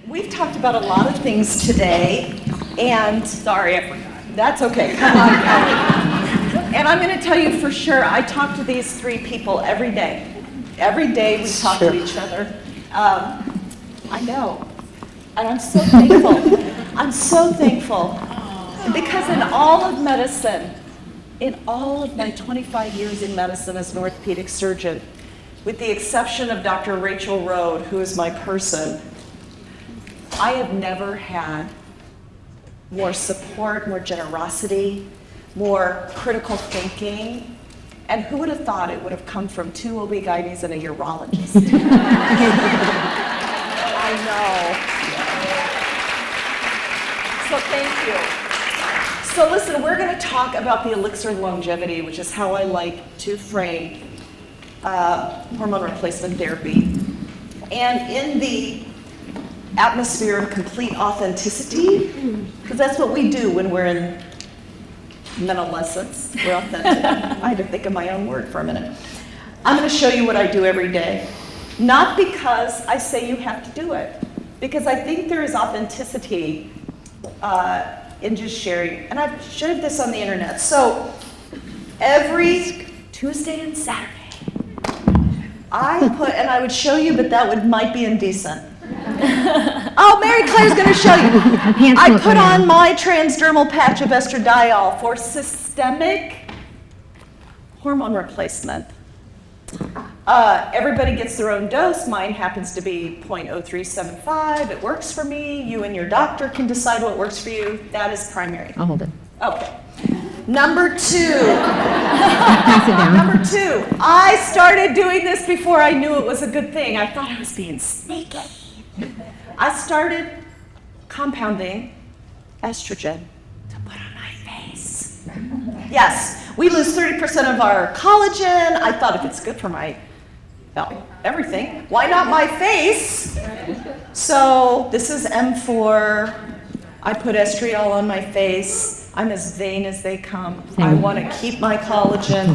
We've talked about a lot of things today, and sorry, I forgot. That's okay. Come on, Kelly. And I'm going to tell you for sure, I talk to these three people every day. Every day we talk to each other. I know. And I'm so thankful. I'm so thankful. Because in all of medicine, in all of my 25 years in medicine as an orthopedic surgeon, with the exception of Dr. Rachel Rode, who is my person, I have never had more support, more generosity, more critical thinking. And who would have thought it would have come from 2 OB-GYNs and a urologist? I know. So thank you. So listen, we're going to talk about the Elixir longevity, which is how I like to frame hormone replacement therapy. And in the atmosphere of complete authenticity, because that's what we do when we're in menolescence. We're authentic. I had to think of my own word for a minute. I'm going to show you what I do every day. Not because I say you have to do it, because I think there is authenticity in just sharing. And I've shared this on the internet. So every Tuesday and Saturday, and I would show you, but that might be indecent. Oh, Mary Claire's going to show you. I put on my transdermal patch of estradiol for systemic hormone replacement. Everybody gets their own dose. Mine happens to be 0.0375. It works for me. You and your doctor can decide what works for you. That is primary. I'll hold it. Okay. Number 2. Pass it down. Number 2. I started doing this before I knew it was a good thing. I thought I was being sneaky. I started compounding estrogen to put on my face. Yes, we lose 30% of our collagen. I thought if it's good for everything, why not my face? So this is M4. I put estriol on my face. I'm as vain as they come. I want to keep my collagen.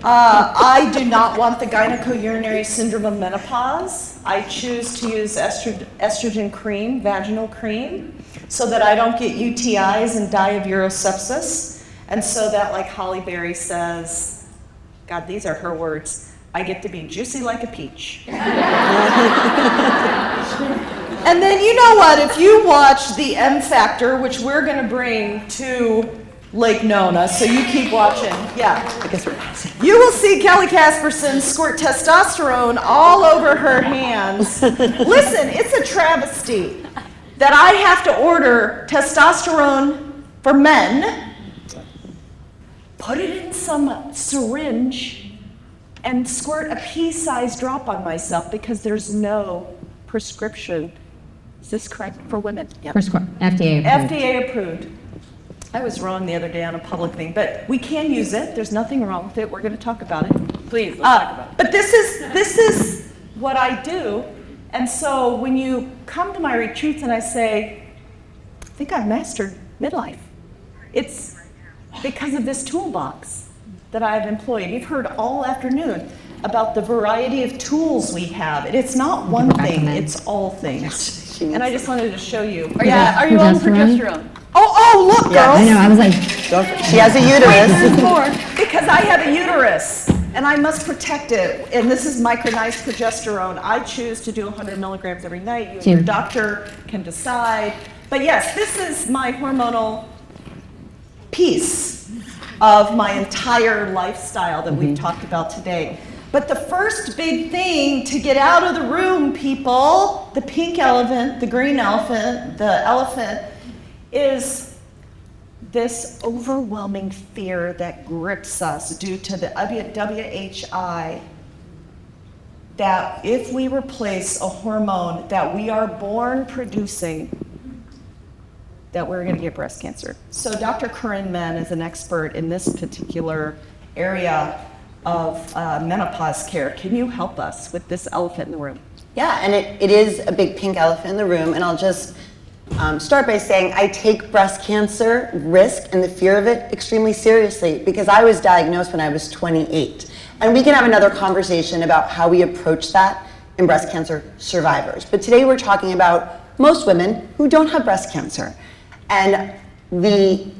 I do not want the gynecourinary syndrome of menopause. I choose to use estrogen cream, vaginal cream, so that I don't get UTIs and die of urosepsis. And so that, like Holly Berry says, God, these are her words, I get to be juicy like a peach. And then you know what, if you watch the M Factor, which we're going to bring to Lake Nona, so you keep watching. Yeah, I guess you will see Kelly Casperson squirt testosterone all over her hands. Listen, it's a travesty that I have to order testosterone for men, put it in some syringe, and squirt a pea-sized drop on myself because there's no prescription. Is this correct for women? Yep. FDA approved. FDA approved. I was wrong the other day on a public thing, but we can use it. There's nothing wrong with it. We're going to talk about it. Please, let's talk about it. But this is what I do. And so when you come to my retreats and I say, I think I've mastered midlife, it's because of this toolbox that I've employed. You've heard all afternoon about the variety of tools we have. And it's not one thing, it's all things. And I just wanted to show you. Are you on progesterone? Oh, look, girls. I know, I was like, She has a uterus. Because I have a uterus and I must protect it. And this is micronized progesterone. I choose to do 100 milligrams every night. You and your doctor can decide. But yes, this is my hormonal piece of my entire lifestyle that we've talked about today. But the first big thing to get out of the room, people, the pink elephant, the green elephant, the elephant, is this overwhelming fear that grips us due to the WHI, that if we replace a hormone that we are born producing, that we're going to get breast cancer. So Dr. Corinne Menn is an expert in this particular area of menopause care. Can you help us with this elephant in the room? Yeah, and it is a big pink elephant in the room, and I'll just start by saying I take breast cancer risk and the fear of it extremely seriously because I was diagnosed when I was 28. And we can have another conversation about how we approach that in breast cancer survivors. But today we're talking about most women who don't have breast cancer. And the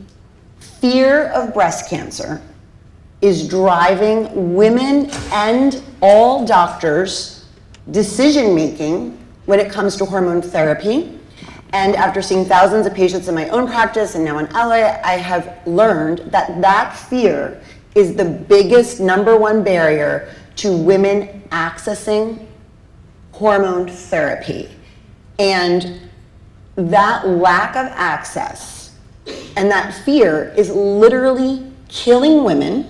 fear of breast cancer is driving women and all doctors' decision-making when it comes to hormone therapy. And after seeing thousands of patients in my own practice and now in LA, I have learned that that fear is the biggest #1 barrier to women accessing hormone therapy. And that lack of access and that fear is literally killing women.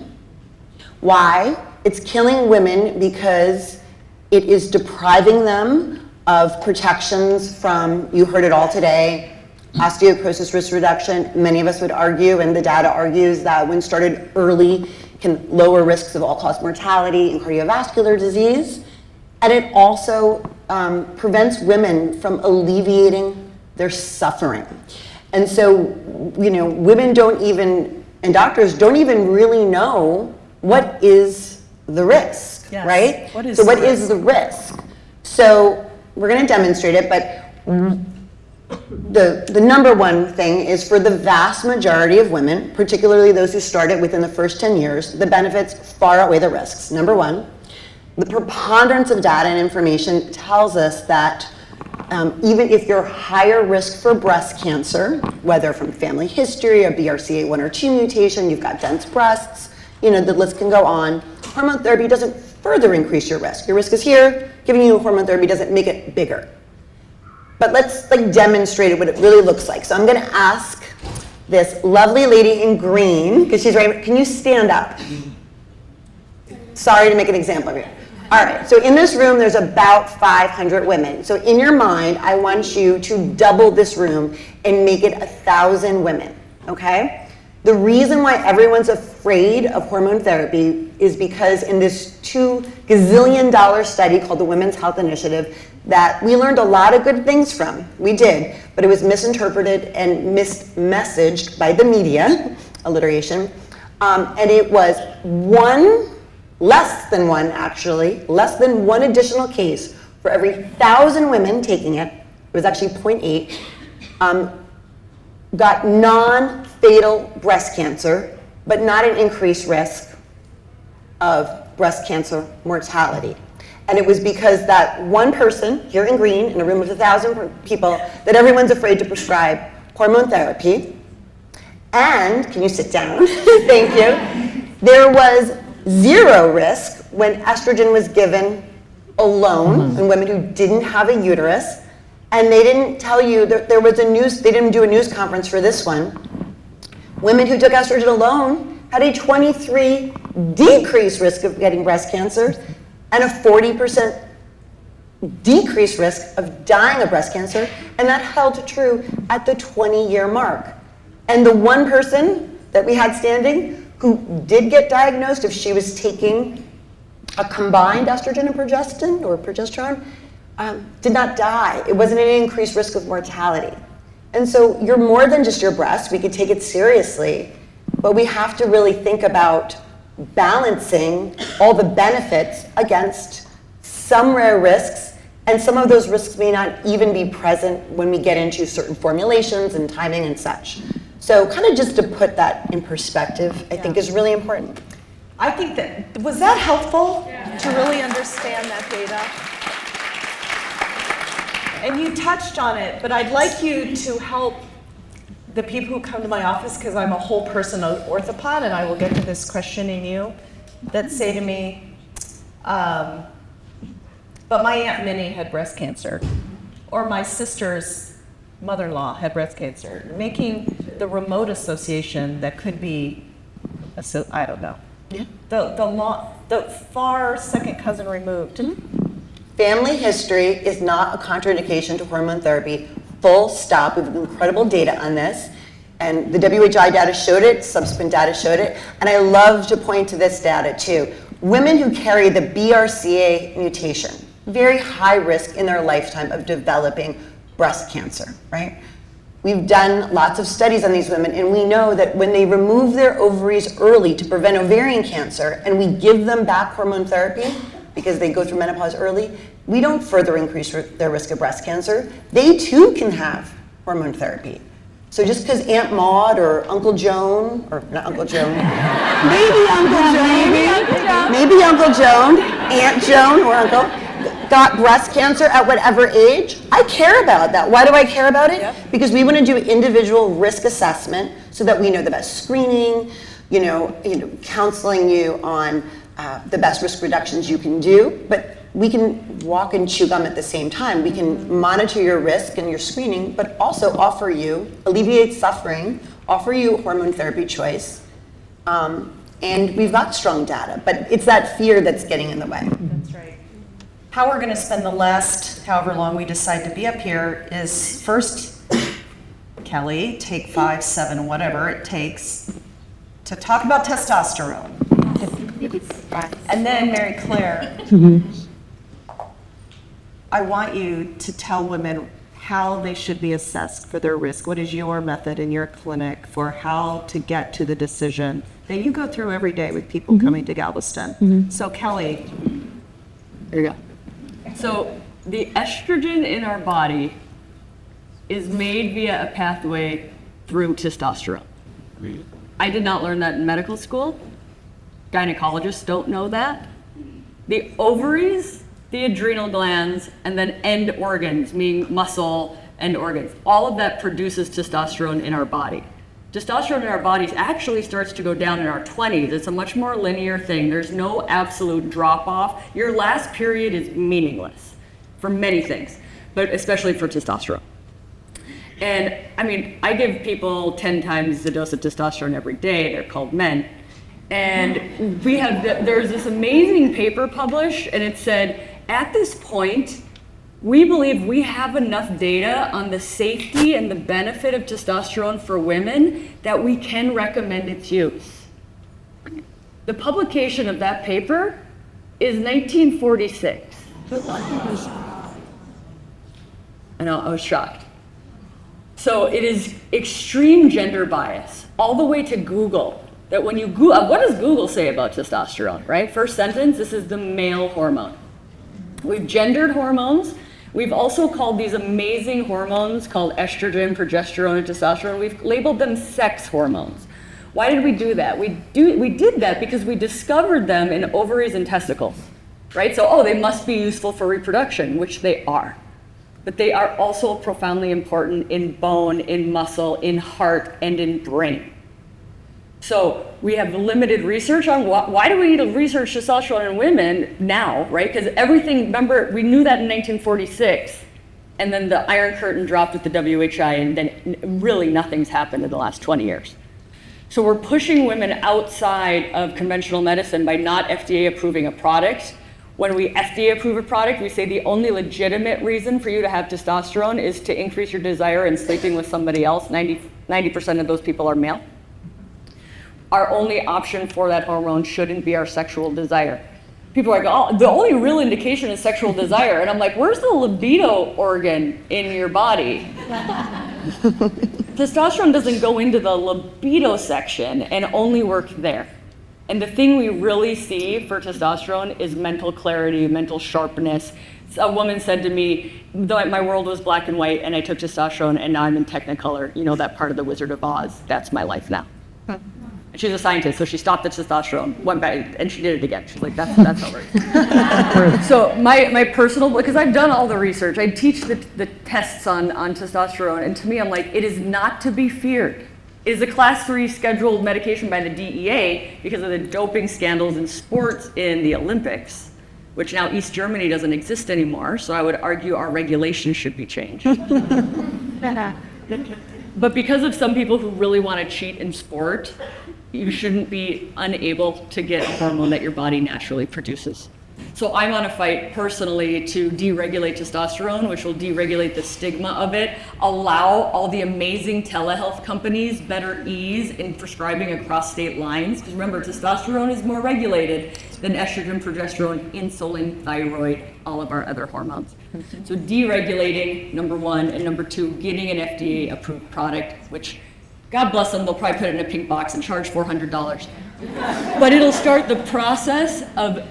Why? It's killing women because it is depriving them of protections from, you heard it all today, osteoporosis risk reduction. Many of us would argue, and the data argues, that when started early can lower risks of all-cause mortality and cardiovascular disease. And it also prevents women from alleviating their suffering. And so, women don't even, and doctors don't even really know what is the risk, Yes. right? What is so the what risk? is the risk? So we're going to demonstrate it, but the #1 thing is for the vast majority of women, particularly those who started within the first 10 years, the benefits far outweigh the risks. #1, the preponderance of data and information tells us that even if you're higher risk for breast cancer, whether from family history, a BRCA1 or 2 mutation, you've got dense breasts, the list can go on. Hormone therapy doesn't further increase your risk. Your risk is here. Giving you hormone therapy doesn't make it bigger. But let's demonstrate what it really looks like. So I'm going to ask this lovely lady in green, because she's right. Can you stand up? Sorry to make an example of you. All right, so in this room, there's about 500 women. So in your mind, I want you to double this room and make it 1,000 women, okay? The reason why everyone's afraid of hormone therapy is because in this $2 gazillion study called the Women's Health Initiative that we learned a lot of good things from, we did, but it was misinterpreted and mismessaged by the media, alliteration, and it was less than one additional case for every 1,000 women taking it, it was actually 0.8, got non-fatal breast cancer, but not an increased risk of breast cancer mortality. And it was because that one person here in green in a room of 1,000 people that everyone's afraid to prescribe hormone therapy. And, can you sit down? Thank you. There was 0 risk when estrogen was given alone in women who didn't have a uterus. And they didn't tell you that they didn't do a news conference for this one. Women who took estrogen alone had a 23 decreased risk of getting breast cancer and a 40% decreased risk of dying of breast cancer, and that held true at the 20-year mark. And the one person that we had standing who did get diagnosed if she was taking a combined estrogen and progesterone, did not die. It wasn't an increased risk of mortality. And so you're more than just your breast. We could take it seriously, but we have to really think about balancing all the benefits against some rare risks, and some of those risks may not even be present when we get into certain formulations and timing and such. So kind of just to put that in perspective, I think is really important. I think was that helpful to really understand that data? And you touched on it, but I'd like you to help the people who come to my office, because I'm a whole person orthopod, and I will get to this questioning you, that say to me, but my Aunt Minnie had breast cancer, or my sister's mother-in-law had breast cancer, making the remote association that could be, I don't know, the far second cousin removed. Mm-hmm. Family history is not a contraindication to hormone therapy, full stop. We have incredible data on this. And the WHI data showed it, subsequent data showed it. And I love to point to this data too. Women who carry the BRCA mutation, very high risk in their lifetime of developing breast cancer, right? We've done lots of studies on these women, and we know that when they remove their ovaries early to prevent ovarian cancer, and we give them back hormone therapy, because they go through menopause early, we don't further increase their risk of breast cancer. They too can have hormone therapy. So just because Aunt Maud or Uncle Joan, or not Uncle Joan, maybe Uncle Joan, Aunt Joan or Uncle, got breast cancer at whatever age, I care about that. Why do I care about it? Yep. Because we want to do individual risk assessment so that we know the best screening, counseling you on the best risk reductions you can do, but we can walk and chew gum at the same time. We can monitor your risk and your screening, but also offer you, alleviate suffering, offer you hormone therapy choice, and we've got strong data, but it's that fear that's getting in the way. That's right. How we're going to spend the last however long we decide to be up here is first, Kelly, take 5, 7, whatever it takes to talk about testosterone. And then Mary Claire, I want you to tell women how they should be assessed for their risk. What is your method in your clinic for how to get to the decision that you go through every day with people coming to Galveston? So Kelly. There you go. So the estrogen in our body is made via a pathway through testosterone. I did not learn that in medical school. Gynecologists don't know that. The ovaries, the adrenal glands, and then end organs, meaning muscle and organs, all of that produces testosterone in our body. Testosterone in our bodies actually starts to go down in our 20s. It's a much more linear thing. There's no absolute drop off. Your last period is meaningless for many things, but especially for testosterone. And I mean, I give people 10 times the dose of testosterone every day. They're called Menn. And there's this amazing paper published, and it said, at this point, we believe we have enough data on the safety and the benefit of testosterone for women that we can recommend its use. The publication of that paper is 1946. I know, I was shocked. So it is extreme gender bias, all the way to Google. That when you Google, what does Google say about testosterone, right? First sentence, this is the male hormone. We've gendered hormones. We've also called these amazing hormones called estrogen, progesterone, and testosterone, we've labeled them sex hormones. Why did we do that? We did that because we discovered them in ovaries and testicles, right? So, they must be useful for reproduction, which they are. But they are also profoundly important in bone, in muscle, in heart, and in brain. So we have limited research on why do we need to research testosterone in women now, right? Because everything, remember, we knew that in 1946, and then the Iron Curtain dropped with the WHI, and then really nothing's happened in the last 20 years. So we're pushing women outside of conventional medicine by not FDA approving a product. When we FDA approve a product, we say the only legitimate reason for you to have testosterone is to increase your desire in sleeping with somebody else. 90% of those people are male. Our only option for that hormone shouldn't be our sexual desire. People are like, the only real indication is sexual desire. And I'm like, where's the libido organ in your body? Testosterone doesn't go into the libido section and only work there. And the thing we really see for testosterone is mental clarity, mental sharpness. A woman said to me, my world was black and white and I took testosterone and now I'm in Technicolor. You know that part of the Wizard of Oz? That's my life now. She's a scientist, so she stopped the testosterone, went back, and she did it again. She's like, that's over. So my personal, because I've done all the research, I teach the tests on testosterone, and to me, I'm like, it is not to be feared. It is a class 3 scheduled medication by the DEA because of the doping scandals in sports in the Olympics, which now East Germany doesn't exist anymore, so I would argue our regulations should be changed. But because of some people who really want to cheat in sport, you shouldn't be unable to get a hormone that your body naturally produces. So I'm on a fight personally to deregulate testosterone, which will deregulate the stigma of it, allow all the amazing telehealth companies better ease in prescribing across state lines. Because remember, testosterone is more regulated than estrogen, progesterone, insulin, thyroid, all of our other hormones. So deregulating, number one, and number two, getting an FDA approved product, which God bless them, they'll probably put it in a pink box and charge $400. But it'll start the process of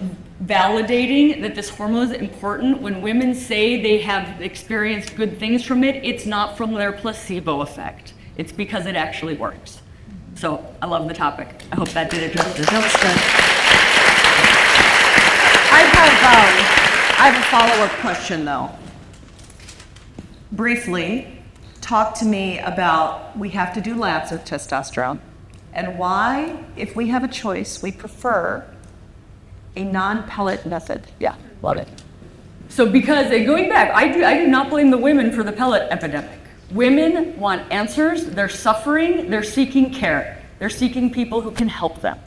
validating that this hormone is important. When women say they have experienced good things from it, it's not from their placebo effect. It's because it actually works. So I love the topic. I hope that did it justice. That's good. I have a follow-up question though. Briefly, talk to me about, we have to do labs with testosterone, and why, if we have a choice, we prefer a non-pellet method. Yeah, love it. So because, going back, I do not blame the women for the pellet epidemic. Women want answers, they're suffering, they're seeking care. They're seeking people who can help them.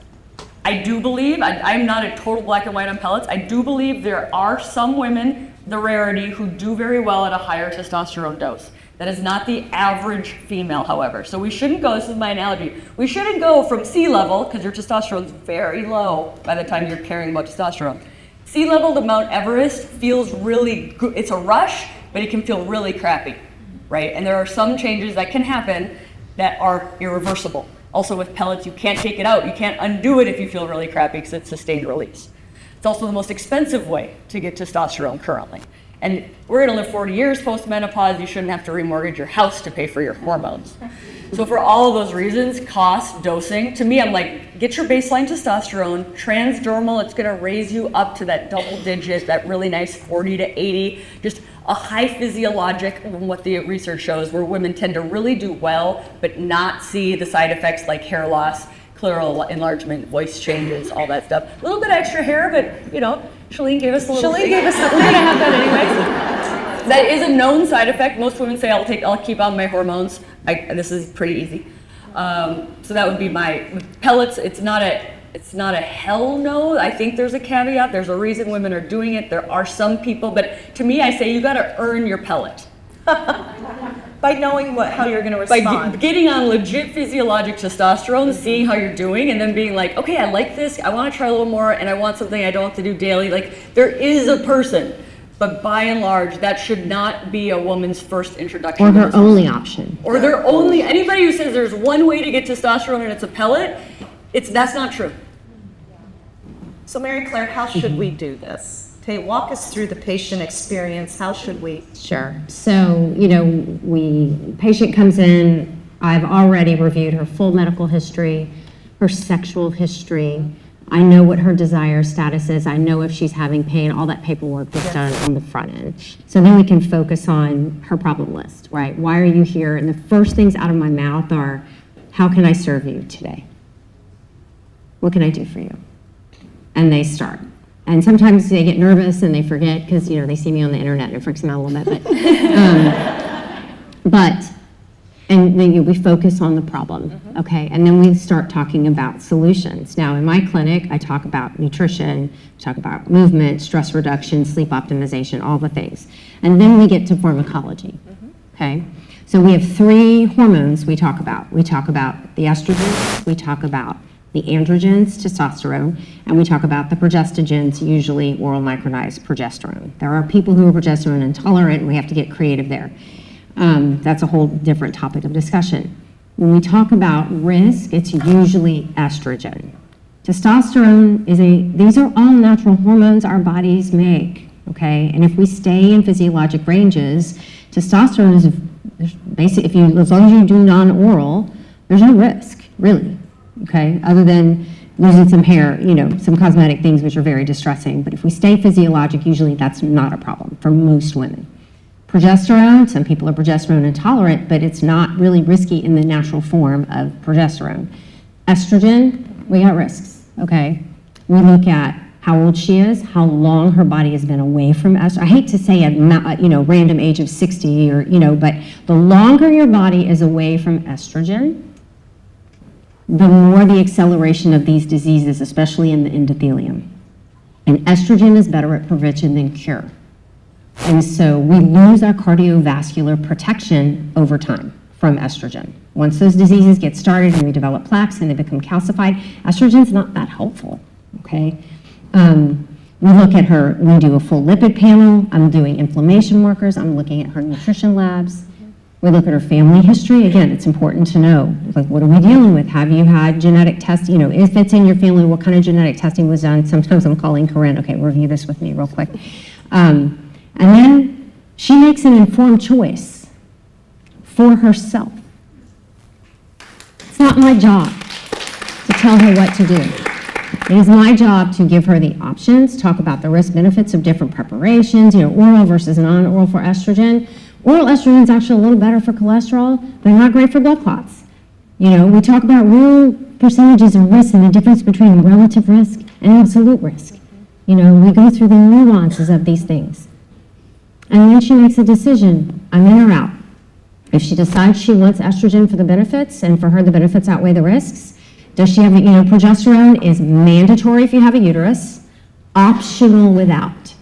I do believe, I'm not a total black and white on pellets, I do believe there are some women, the rarity, who do very well at a higher testosterone dose. That is not the average female, however. So we shouldn't go, this is my analogy, we shouldn't go from sea level, because your testosterone is very low by the time you're caring about testosterone. Sea level to Mount Everest feels really good, it's a rush, but it can feel really crappy, right? And there are some changes that can happen that are irreversible. Also with pellets, you can't take it out. You can't undo it if you feel really crappy because it's sustained release. It's also the most expensive way to get testosterone currently. And we're gonna live 40 years post-menopause. You shouldn't have to remortgage your house to pay for your hormones. So for all of those reasons, cost, dosing, to me, I'm like, get your baseline testosterone, transdermal, it's gonna raise you up to that double digit, that really nice 40 to 80, just a high physiologic, what the research shows, where women tend to really do well, but not see the side effects like hair loss, clitoral enlargement, voice changes, all that stuff. A little bit extra hair, but Shalene gave us a little. We're gonna have that anyways. That is a known side effect. Most women say, I'll keep on my hormones. This is pretty easy. So that would be with pellets. It's not a hell no. I think there's a caveat. There's a reason women are doing it. There are some people, but to me, I say you got to earn your pellet. By knowing how you're going to respond. By getting on legit physiologic testosterone, seeing how you're doing, and then being like, okay, I like this. I want to try a little more, and I want something I don't have to do daily. Like, there is a person, but by and large, that should not be a woman's first introduction. Or her only option. Or their only. Anybody who says there's one way to get testosterone and it's a pellet, that's not true. So Mary Claire, how should we do this? Walk us through the patient experience. How should we? Sure. So, patient comes in, I've already reviewed her full medical history, her sexual history. I know what her desire status is. I know if she's having pain, all that paperwork is done on the front end. So then we can focus on her problem list, right? Why are you here? And the first things out of my mouth are, how can I serve you today? What can I do for you? And they start. And sometimes they get nervous and they forget because, they see me on the internet and it freaks them out a little bit. And then we focus on the problem, okay? And then we start talking about solutions. Now, in my clinic, I talk about nutrition, talk about movement, stress reduction, sleep optimization, all the things. And then we get to pharmacology, okay? So we have 3 hormones we talk about. We talk about the estrogens, we talk about the androgens, testosterone, and we talk about the progestogens, usually oral micronized progesterone. There are people who are progesterone intolerant, and we have to get creative there. That's a whole different topic of discussion. When we talk about risk, it's usually estrogen. Testosterone these are all natural hormones our bodies make, okay? And if we stay in physiologic ranges, testosterone is basically, as long as you do non-oral, there's no risk, really. Okay, other than losing some hair, some cosmetic things which are very distressing. But if we stay physiologic, usually that's not a problem for most women. Progesterone, some people are progesterone intolerant, but it's not really risky in the natural form of progesterone. Estrogen, we got risks, okay? We look at how old she is, how long her body has been away from estrogen. I hate to say a random age of 60 but the longer your body is away from estrogen, the more the acceleration of these diseases, especially in the endothelium. And estrogen is better at prevention than cure. And so we lose our cardiovascular protection over time from estrogen. Once those diseases get started and we develop plaques and they become calcified, estrogen's not that helpful, okay? We look at her, we do a full lipid panel, I'm doing inflammation markers, I'm looking at her nutrition labs. We look at her family history. Again, it's important to know, like, what are we dealing with? Have you had genetic testing? You know, if it's in your family, what kind of genetic testing was done? Sometimes I'm calling Corinne. Okay, review this with me real quick. And then she makes an informed choice for herself. It's not my job to tell her what to do. It is my job to give her the options, talk about the risk benefits of different preparations, you know, oral versus non-oral for estrogen. Oral estrogen is actually a little better for cholesterol, but not great for blood clots. You know, we talk about real percentages of risk and the difference between relative risk and absolute risk. You know, we go through the nuances of these things. And then she makes a decision, I'm in or out. If she decides she wants estrogen for the benefits, and for her the benefits outweigh the risks, does she have, you know, progesterone is mandatory if you have a uterus, optional without.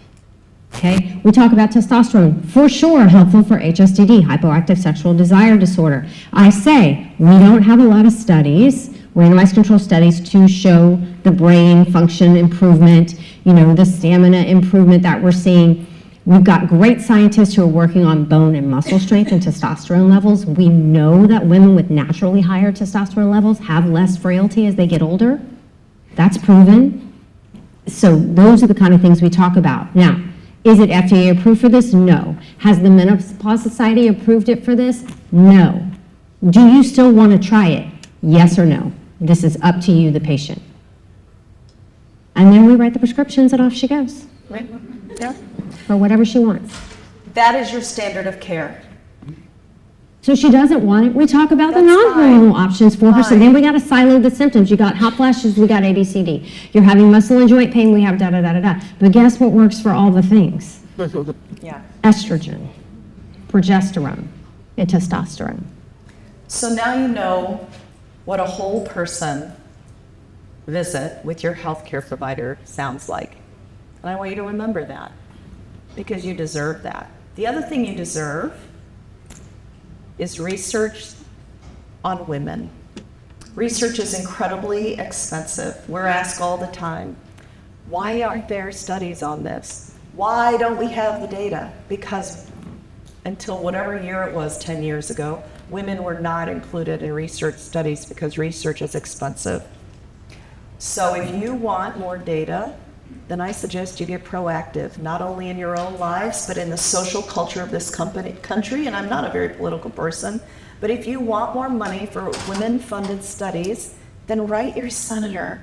Okay, we talk about testosterone, for sure helpful for HSDD, hypoactive sexual desire disorder. I say, we don't have a lot of studies, randomized control studies, to show the brain function improvement, you know, the stamina improvement that we're seeing. We've got great scientists who are working on bone and muscle strength and testosterone levels. We know that women with naturally higher testosterone levels have less frailty as they get older. That's proven. So those are the kind of things we talk about. Now, is it FDA approved for this? No. Has the Menopause Society approved it for this? No. Do you still want to try it? Yes or no? This is up to you, the patient. And then we write the prescriptions and off she goes. Right? Yeah. For whatever she wants. That is your standard of care. So she doesn't want it. We talk about the That's non-hormonal fine. options for her. So Fine. then we got to silo the symptoms. You got hot flashes, we got ADCD. You're having muscle and joint pain, we have da-da-da-da-da. But guess what works for all the things? Yeah. Estrogen, progesterone, and testosterone. So now you know what a whole person visit with your healthcare provider sounds like. And I want you to remember that, because you deserve that. The other thing you deserve is research on women. Research is incredibly expensive. We're asked all the time, why aren't there studies on this? Why don't we have the data? Because until whatever year it was, 10 years ago, women were not included in research studies because research is expensive. So if you want more data, then I suggest you get proactive, not only in your own lives, but in the social culture of this country. And I'm not a very political person, but if you want more money for women-funded studies, then write your senator.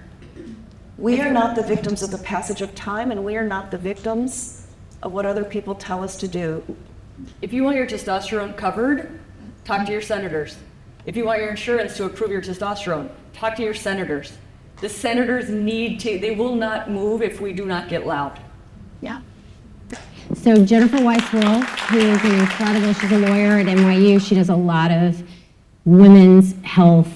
We are not the victims of the passage of time, and we are not the victims of what other people tell us to do. If you want your testosterone covered, talk to your senators. If you want your insurance to approve your testosterone, talk to your senators. The senators need to, they will not move if we do not get loud. Yeah. So Jennifer Weiss-Will, who is an incredible, she's a lawyer at NYU. She does a lot of women's health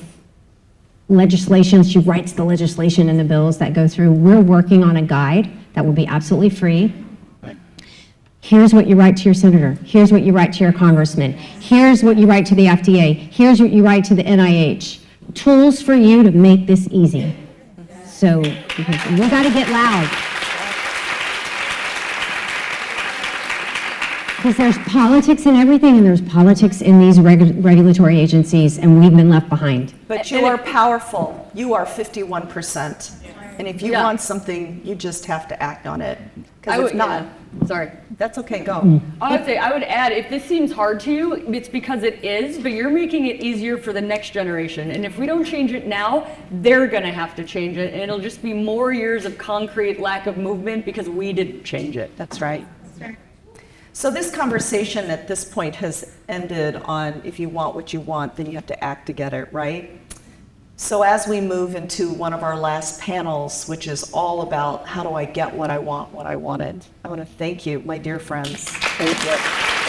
legislation. She writes the legislation and the bills that go through. We're working on a guide that will be absolutely free. Here's what you write to your senator. Here's what you write to your congressman. Here's what you write to the FDA. Here's what you write to the NIH. Tools for you to make this easy. So we got to get loud. Because there's politics in everything, and there's politics in these regulatory agencies, and we've been left behind. But you are powerful. You are 51%. And if you want something, you just have to act on it. Because if not, sorry. that's okay, go. I would say, I would add, if this seems hard to you, it's because it is, but you're making it easier for the next generation. And if we don't change it now, they're gonna have to change it, and it'll just be more years of concrete lack of movement because we didn't change it. That's right. So this conversation at this point has ended on, if you want what you want, then you have to act to get it, right? So as we move into one of our last panels, which is all about how do I get what I want, what I wanted, I want to thank you, my dear friends. Thank you.